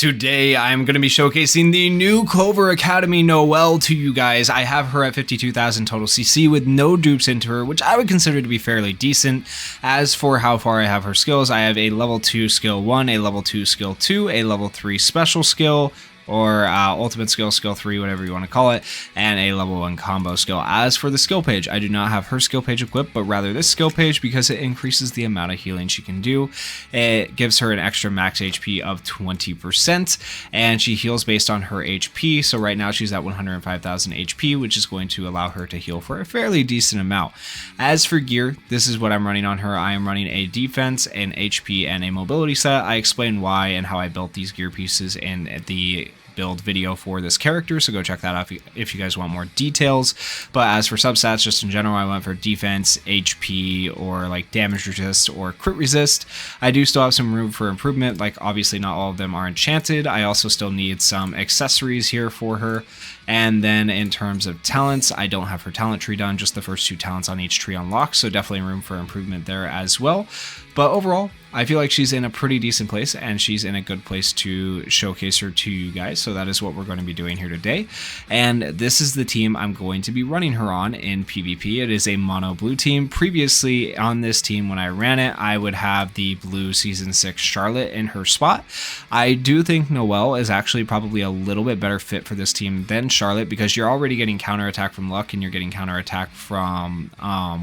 Today, I'm going to be showcasing the new Clover Academy Noelle to you guys. I have her at 52,000 total CC with no dupes into her, which I would consider to be fairly decent. As for how far I have her skills, I have a level 2 skill 1, a level 2 skill 2, a level 3 special skill, or ultimate skill, skill 3, whatever you want to call it, and a level 1 combo skill. As for the skill page, I do not have her skill page equipped, but rather this skill page because it increases the amount of healing she can do. It gives her an extra max HP of 20%, and she heals based on her HP. So right now she's at 105,000 HP, which is going to allow her to heal for a fairly decent amount. As for gear, this is what I'm running on her. I am running a defense, an HP, and a mobility set. I explain why and how I built these gear pieces in the build video for this character, so go check that out if you guys want more details. But as for substats, just in general, I went for defense, HP, or like damage resist or crit resist. I do still have some room for improvement, like obviously not all of them are enchanted. I also still need some accessories here for her. And then in terms of talents, I don't have her talent tree done, just the first 2 talents on each tree unlocked, so definitely room for improvement there as well. But overall, I feel like she's in a pretty decent place, and she's in a good place to showcase her to you guys, so that is what we're going to be doing here today. And this is the team I'm going to be running her on in PvP. It is a mono blue team. Previously on this team, when I ran it, I would have the blue Season 6 Charlotte in her spot. I do think Noelle is actually probably a little bit better fit for this team than Charlotte, because you're already getting counterattack from Luck and you're getting counterattack from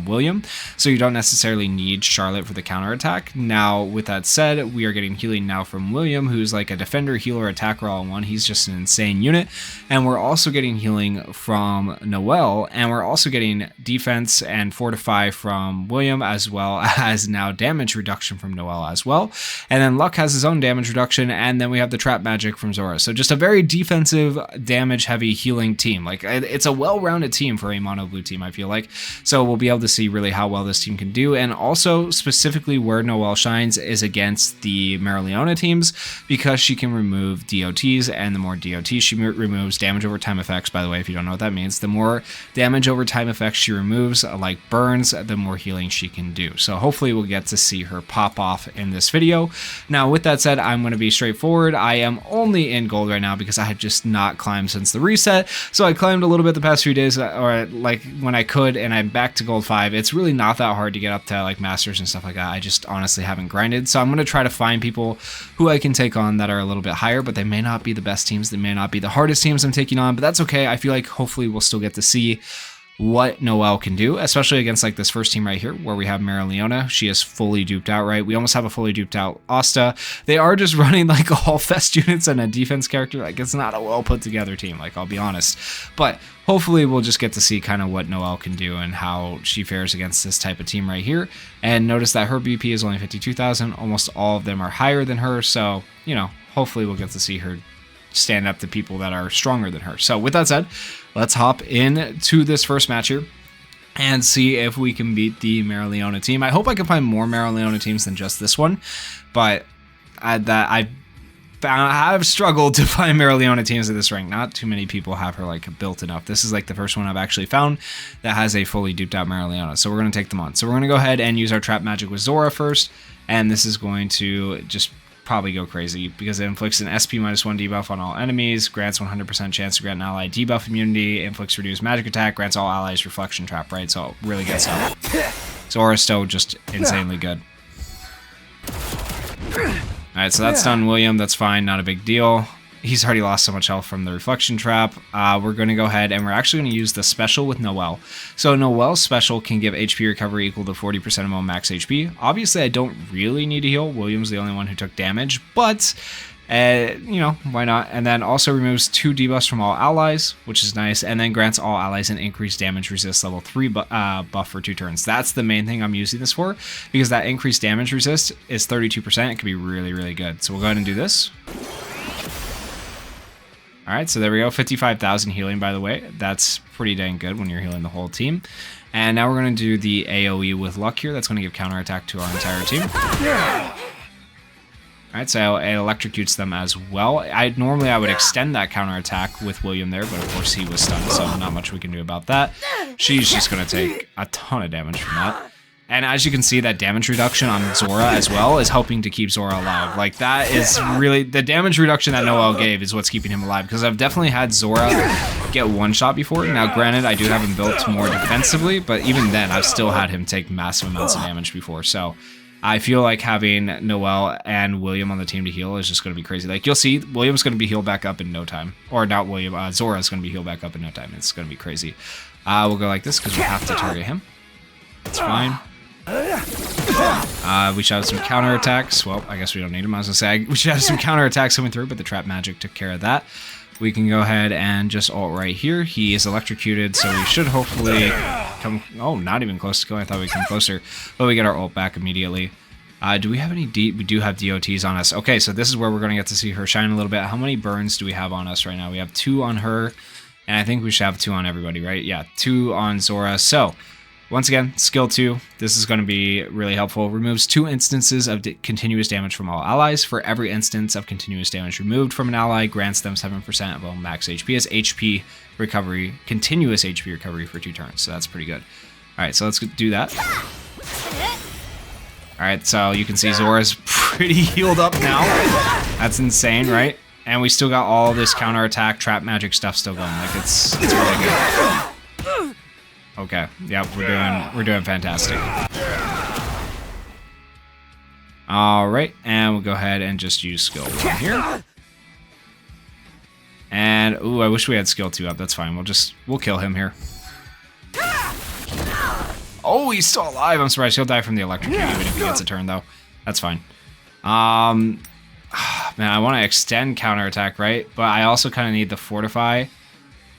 William, so you don't necessarily need Charlotte for the counterattack. Now, with that said, we are getting healing now from William, who's like a defender, healer, attacker all in one. He's just an insane unit. And we're also getting healing from Noelle, and we're also getting defense and fortify from William, as well as now damage reduction from Noelle as well. And then Luck has his own damage reduction, and then we have the trap magic from Zora. So just a very defensive, damage heavy healing team. Like, it's a well-rounded team for a mono blue team, I feel like. So we'll be able to see really how well this team can do, and also specifically where Noelle shines is against the Marileona teams, because she can remove DOTs, and the more DOTs she removes, damage over time effects, by the way, if you don't know what that means, the more damage over time effects she removes, like burns, the more healing she can do. So hopefully we'll get to see her pop off in this video. Now, with that said, I'm going to be straightforward. I am only in gold right now because I have just not climbed since the reset. So I climbed a little bit the past few days, or like when I could, and I'm back to gold 5. It's really not that hard to get up to like masters and stuff like that. I just honestly haven't grinded. So I'm going to try to find people who I can take on that are a little bit higher, but they may not be the best teams. They may not be the hardest teams I'm taking on, but that's okay. I feel like hopefully we'll still get to see what Noelle can do, especially against like this first team right here where we have Marileona. She is fully duped out, right? We almost have a fully duped out Asta. They are just running like all fest units and a defense character. Like, it's not a well put together team, like, I'll be honest. But hopefully we'll just get to see kind of what Noelle can do and how she fares against this type of team right here. And notice that her BP is only 52,000. Almost all of them are higher than her. So, you know, hopefully we'll get to see her stand up to people that are stronger than her. So with that said, let's hop into this first match here and see if we can beat the Marileona team. I hope I can find more Marileona teams than just this one, but I've struggled to find Marileona teams at this rank. Not too many people have her like built enough. This is like the first one I've actually found that has a fully duped out Marileona, so we're going to take them on. So we're going to go ahead and use our trap magic with Zora first, and this is going to just probably go crazy because it inflicts an SP-1 debuff on all enemies, grants 100% chance to grant an ally debuff immunity, inflicts reduced magic attack, grants all allies reflection trap, right? So really good stuff. Zora's still just insanely good. Alright, so that's done William, that's fine, not a big deal. He's already lost so much health from the reflection trap. We're going to go ahead and we're actually going to use the special with Noelle. So Noelle's special can give HP recovery equal to 40% of my max HP. Obviously, I don't really need to heal. William's the only one who took damage, but you know, why not? And then also removes 2 debuffs from all allies, which is nice, and then grants all allies an increased damage resist level 3 buff for 2 turns. That's the main thing I'm using this for, because that increased damage resist is 32%. It could be really, really good. So we'll go ahead and do this. Alright, so there we go, 55,000 healing, by the way. That's pretty dang good when you're healing the whole team. And now we're going to do the AoE with Luck here. That's going to give counterattack to our entire team. Alright, so it electrocutes them as well. Normally I would extend that counterattack with William there, but of course he was stunned, so not much we can do about that. She's just going to take a ton of damage from that. And as you can see, that damage reduction on Zora as well is helping to keep Zora alive. Like, that is really... The damage reduction that Noelle gave is what's keeping him alive. Because I've definitely had Zora get one shot before. Now, granted, I do have him built more defensively, but even then, I've still had him take massive amounts of damage before. So, I feel like having Noelle and William on the team to heal is just going to be crazy. Like, you'll see, William's going to be healed back up in no time. Or not William, Zora's going to be healed back up in no time. It's going to be crazy. We'll go like this because we have to target him. That's fine. We should have some counterattacks. Well, I guess we don't need them. I was going to say, we should have some counterattacks coming through, but the trap magic took care of that. We can go ahead and just ult right here. He is electrocuted, so we should hopefully come... Oh, not even close to going. I thought we'd come closer. But we get our ult back immediately. Do we have any D? We do have DOTs on us. Okay, so this is where we're going to get to see her shine a little bit. How many burns do we have on us right now? We have 2 on her, and I think we should have 2 on everybody, right? Yeah, 2 on Zora. So, once again, skill 2. This is going to be really helpful. Removes 2 instances of continuous damage from all allies. For every instance of continuous damage removed from an ally, grants them 7% of all max HP as HP recovery, continuous HP recovery for 2 turns. So that's pretty good. All right, so let's do that. All right, so you can see Zora's pretty healed up now. That's insane, right? And we still got all this counterattack, trap magic stuff still going. Like, it's really good. Okay, yep, we're doing fantastic. All right, and we'll go ahead and just use skill 1 here. And ooh, I wish we had skill 2 up. That's fine. We'll kill him here. Oh, he's still alive. I'm surprised he'll die from the electrocute even if he gets a turn though. That's fine. Man, I want to extend counterattack, right? But I also kind of need the fortify.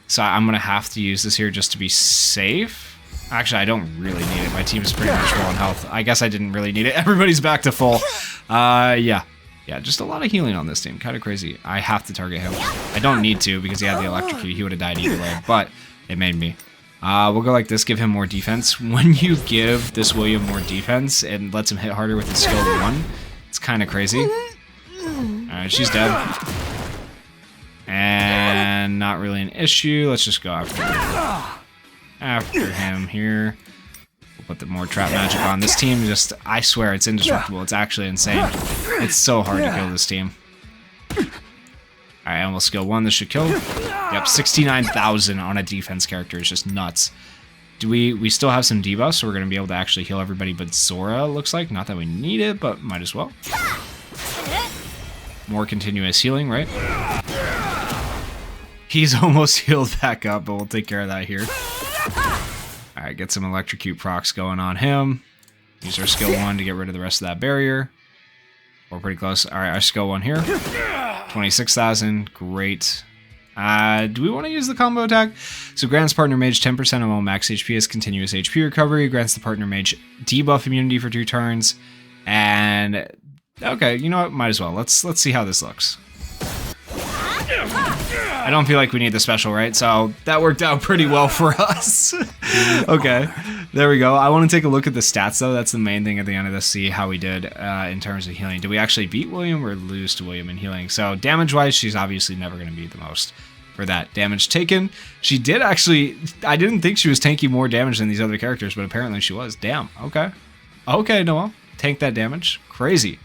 So I'm going to have to use this here just to be safe. Actually, I don't really need it. My team is pretty much low on health. I guess I didn't really need it. Everybody's back to full. Yeah. Yeah, just a lot of healing on this team. Kind of crazy. I have to target him. I don't need to because he had the electrocute. He would have died either way, but it made me. We'll go like this. Give him more defense. When you give this William more defense, it lets him hit harder with his skill 1. It's kind of crazy. Alright, she's dead. And not really an issue. Let's just go after him here. We'll put the more trap magic on. This team just, I swear, it's indestructible. It's actually insane. It's so hard to kill this team. Alright, and we'll skill 1. This should kill. Yep, 69,000 on a defense character is just nuts. Do we still have some debuffs, so we're going to be able to actually heal everybody but Zora, looks like. Not that we need it, but might as well. More continuous healing, right? He's almost healed back up, but we'll take care of that here. Alright, get some electrocute procs going on him. Use our skill 1 to get rid of the rest of that barrier. We're pretty close. Alright, our skill 1 here. 26,000, great. Do we want to use the combo attack? So grants partner mage 10% of all max HP as continuous HP recovery. Grants the partner mage debuff immunity for 2 turns. And okay, you know what? Might as well. Let's see how this looks. I don't feel like we need the special, right? So that worked out pretty well for us. Okay, there we go. I want to take a look at the stats, though. That's the main thing at the end of this, see how we did in terms of healing. Did we actually beat William or lose to William in healing? So damage-wise, she's obviously never going to beat the most for that. Damage taken, she did actually... I didn't think she was tanking more damage than these other characters, but apparently she was. Damn, okay. Okay, Noelle, tank that damage. Crazy.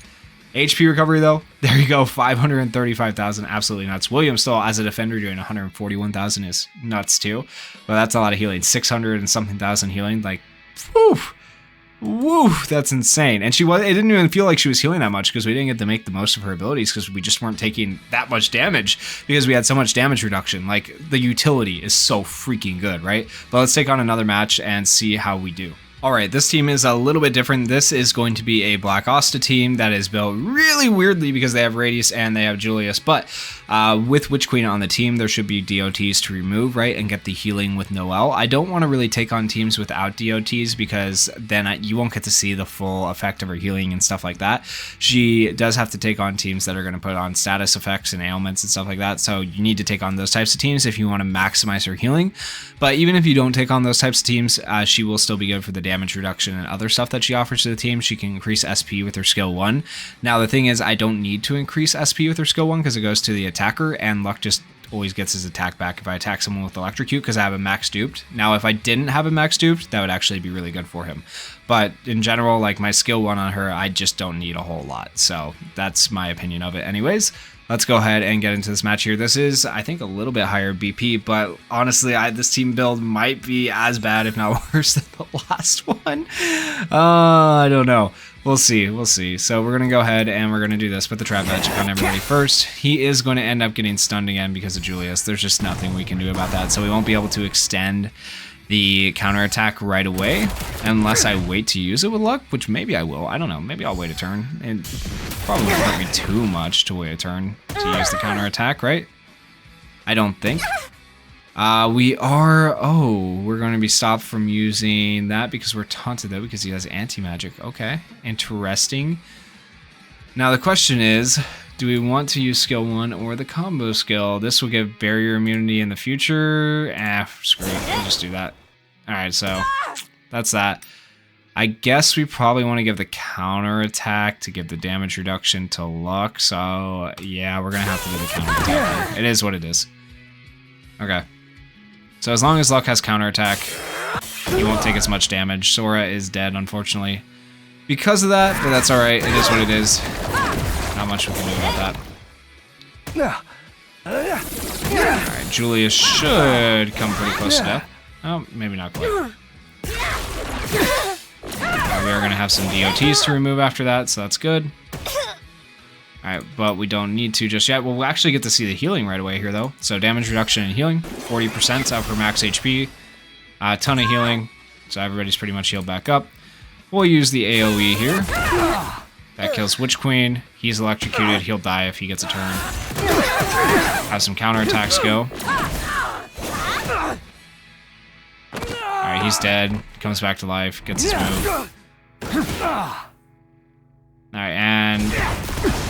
HP recovery, though, there you go, 535,000, absolutely nuts. William still, as a defender, doing 141,000 is nuts, too. But that's a lot of healing. 600 and something thousand healing, like, whew, woo, that's insane. And it didn't even feel like she was healing that much because we didn't get to make the most of her abilities because we just weren't taking that much damage because we had so much damage reduction. Like, the utility is so freaking good, right? But let's take on another match and see how we do. Alright, this team is a little bit different. This is going to be a Black Asta team that is built really weirdly because they have Radius and they have Julius, but with Witch Queen on the team, there should be DOTs to remove, right, and get the healing with Noelle. I don't want to really take on teams without DOTs because then you won't get to see the full effect of her healing and stuff like that. She does have to take on teams that are going to put on status effects and ailments and stuff like that, so you need to take on those types of teams if you want to maximize her healing. But even if you don't take on those types of teams, she will still be good for the damage reduction and other stuff that she offers to the team. She can increase SP with her skill 1. Now the thing is, I don't need to increase SP with her skill 1 because it goes to the attacker, and luck just always gets his attack back if I attack someone with electrocute because I have a max duped. Now, if I didn't have a max duped, that would actually be really good for him. But in general, like my skill 1 on her, I just don't need a whole lot. So that's my opinion of it anyways. Let's go ahead and get into this match here. This is, I think, a little bit higher BP, but honestly, this team build might be as bad, if not worse, than the last one. I don't know. We'll see. We'll see. So we're going to go ahead and we're going to do this. Put the trap magic on everybody first. He is going to end up getting stunned again because of Julius. There's just nothing we can do about that. So we won't be able to extend the counterattack right away unless I wait to use it with luck, which maybe I will. I don't know. Maybe I'll wait a turn. It probably won't hurt me too much to wait a turn to use the counterattack, right? I don't think. We're going to be stopped from using that because we're taunted though because he has anti-magic. Okay, interesting. Now the question is, do we want to use skill 1 or the combo skill? This will give barrier immunity in the future. Screw it. We'll just do that. Alright, so that's that. I guess we probably want to give the counter attack to give the damage reduction to luck. So yeah, we're going to have to do the counter attack. It is what it is. Okay. So as long as luck has counter attack, he won't take as much damage. Sora is dead, unfortunately, because of that, but that's alright. It is what it is. Not much we can do about that. Alright, Julius should come pretty close to death. Oh, maybe not quite. We are going to have some DOTs to remove after that, so that's good. Alright, but we don't need to just yet. We'll actually get to see the healing right away here, though. So damage reduction and healing, 40% up for max HP. A ton of healing, so everybody's pretty much healed back up. We'll use the AoE here. That kills Witch Queen. He's electrocuted. He'll die if he gets a turn. Have some counterattacks go. Alright, he's dead. Comes back to life. Gets his move. Alright, and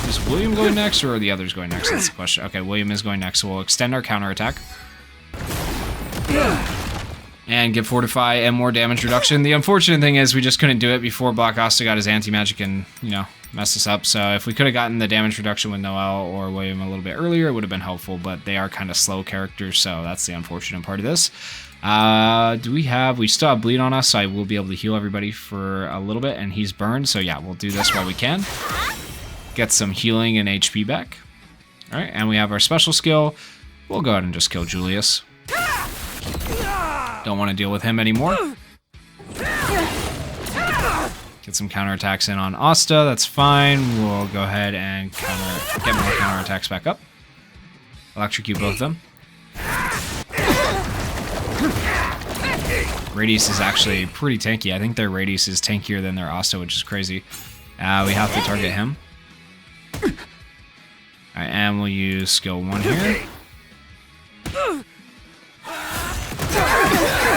is William going next or are the others going next? That's the question. Okay, William is going next, so we'll extend our counterattack. And get Fortify and more damage reduction. The unfortunate thing is we just couldn't do it before Black Asta got his anti-magic and, you know, messed us up. So if we could have gotten the damage reduction with Noelle or William a little bit earlier, it would have been helpful, but they are kind of slow characters, so that's the unfortunate part of this. We still have bleed on us, so I will be able to heal everybody for a little bit, and he's burned, so yeah, we'll do this while we can. Get some healing and HP back. Alright, and we have our special skill. We'll go ahead and just kill Julius. Don't want to deal with him anymore. Get some counterattacks in on Asta, that's fine. We'll go ahead and get more counterattacks back up. Electrocute both of them. Radius is actually pretty tanky. I think their Radius is tankier than their Asta, which is crazy. We have to target him. Alright, and we'll use skill 1 here.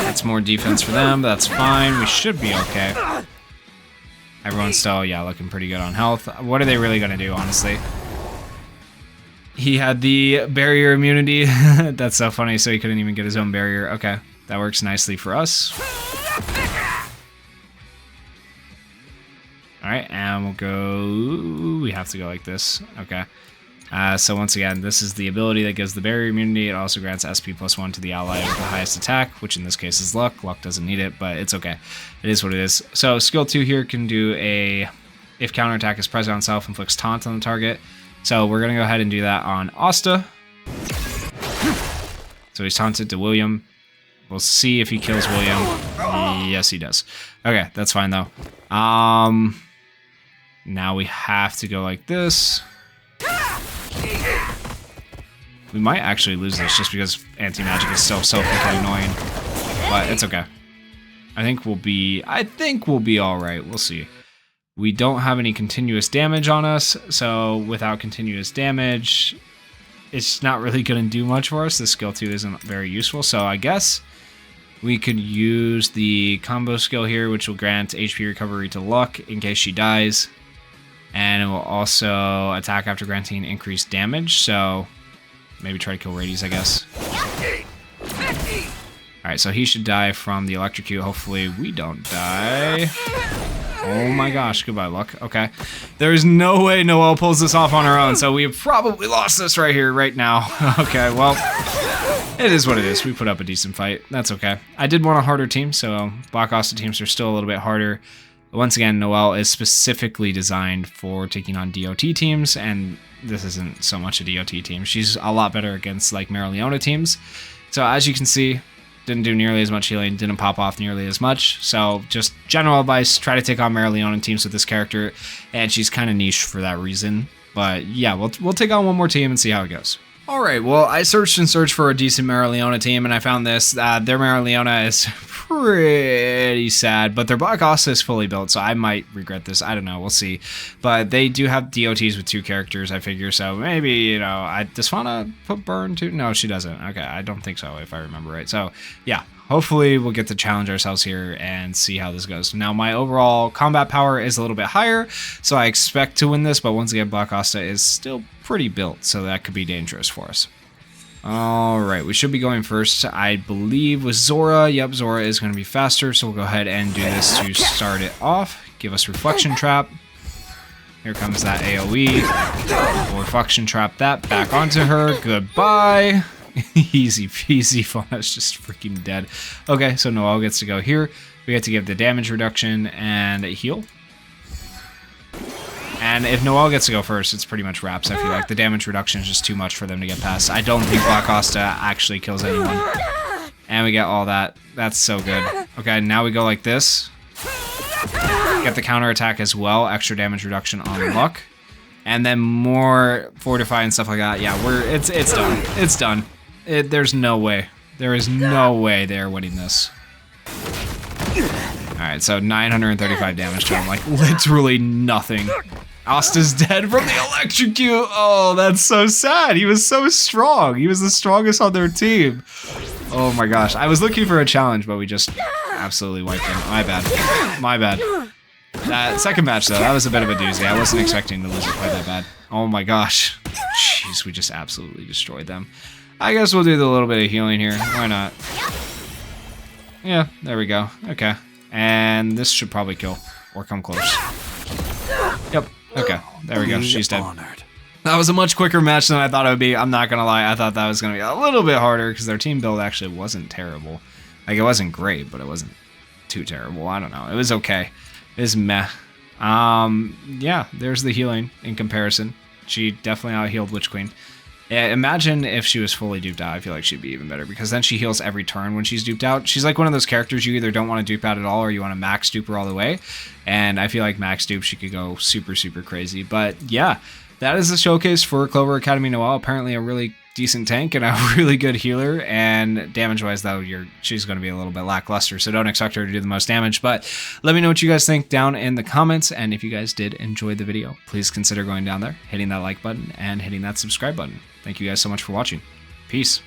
That's more defense for them, that's fine. We should be okay. Everyone's still, yeah, looking pretty good on health. What are they really going to do, honestly? He had the barrier immunity. That's so funny, so he couldn't even get his own barrier. Okay, that works nicely for us. Alright, and we'll go... We have to go like this. Okay. So once again, this is the ability that gives the barrier immunity. It also grants SP +1 to the ally with the highest attack, which in this case is luck. Luck doesn't need it, but it's okay. It is what it is. So skill 2 here can do a... If counterattack is present on self, inflicts taunt on the target. So we're going to go ahead and do that on Asta. So he's taunted to William. We'll see if he kills William. Yes, he does. Okay, that's fine though. Now we have to go like this. We might actually lose this just because anti-magic is still so freaking annoying. But it's okay. I think we'll be alright. We'll see. We don't have any continuous damage on us, so without continuous damage, it's not really going to do much for us. This skill 2 isn't very useful, so I guess we could use the combo skill here, which will grant HP recovery to Luck in case she dies. And it will also attack after granting increased damage, so maybe try to kill Radius, I guess. Alright, so he should die from the electrocute. Hopefully we don't die. Oh my gosh, goodbye luck. Okay. There's no way Noelle pulls this off on her own, so we have probably lost this right here, right now. Okay, well, it is what it is. We put up a decent fight. That's okay. I did want a harder team, so Black Asta teams are still a little bit harder. Once again, Noelle is specifically designed for taking on DOT teams, and this isn't so much a DOT team. She's a lot better against, like, Marileona teams. So as you can see, didn't do nearly as much healing, didn't pop off nearly as much. So just general advice, try to take on Marileona teams with this character, and she's kind of niche for that reason. But yeah, we'll take on one more team and see how it goes. Alright, well, I searched and searched for a decent Marileona team, and I found this. Their Marileona is pretty sad, but their Black Asta is fully built, so I might regret this. I don't know, we'll see. But they do have DOTs with 2 characters, I figure, so maybe, you know, I just want to put Burn too? No, she doesn't. Okay, I don't think so, if I remember right. So, yeah, hopefully we'll get to challenge ourselves here and see how this goes. Now, my overall combat power is a little bit higher, so I expect to win this, but once again, Black Asta is still pretty built, so that could be dangerous for us. Alright, we should be going first, I believe, with Zora. Yep, Zora is going to be faster, so we'll go ahead and do this to start it off. Give us Reflection Trap. Here comes that AoE. We'll Reflection Trap that back onto her. Goodbye. Easy peasy. Fauna's just freaking dead. Okay, so Noelle gets to go here. We get to give the damage reduction and heal. And if Noelle gets to go first, it's pretty much wraps, I feel like. The damage reduction is just too much for them to get past. I don't think Black Asta actually kills anyone. And we get all that. That's so good. Okay, now we go like this. Get the counter attack as well. Extra damage reduction on luck. And then more fortify and stuff like that. Yeah, it's done. It's done. There's no way. There is no way they're winning this. Alright, so 935 damage to him. Like, literally nothing. Asta's dead from the electrocute. Oh, that's so sad. He was so strong. He was the strongest on their team. Oh my gosh. I was looking for a challenge, but we just absolutely wiped him. My bad. My bad. That second match, though, that was a bit of a doozy. I wasn't expecting to lose it quite that bad. Oh my gosh. Jeez, we just absolutely destroyed them. I guess we'll do the little bit of healing here. Why not? Yeah, there we go. Okay. And this should probably kill. Or come close. Yep. Okay. There we go. She's dead. That was a much quicker match than I thought it would be. I'm not going to lie. I thought that was going to be a little bit harder because their team build actually wasn't terrible. Like, it wasn't great, but it wasn't too terrible. I don't know. It was okay. It was meh. Yeah, there's the healing in comparison. She definitely out-healed Witch Queen. Yeah, imagine if she was fully duped out. I feel like she'd be even better because then she heals every turn when she's duped out. She's like one of those characters you either don't want to dupe out at all or you want to max dupe her all the way. And I feel like max dupe, she could go super, super crazy. But yeah, that is the showcase for Clover Academy Noelle. Apparently a really decent tank and a really good healer. And damage-wise, though, she's going to be a little bit lackluster, so don't expect her to do the most damage. But let me know what you guys think down in the comments. And if you guys did enjoy the video, please consider going down there, hitting that like button, and hitting that subscribe button. Thank you guys so much for watching. Peace.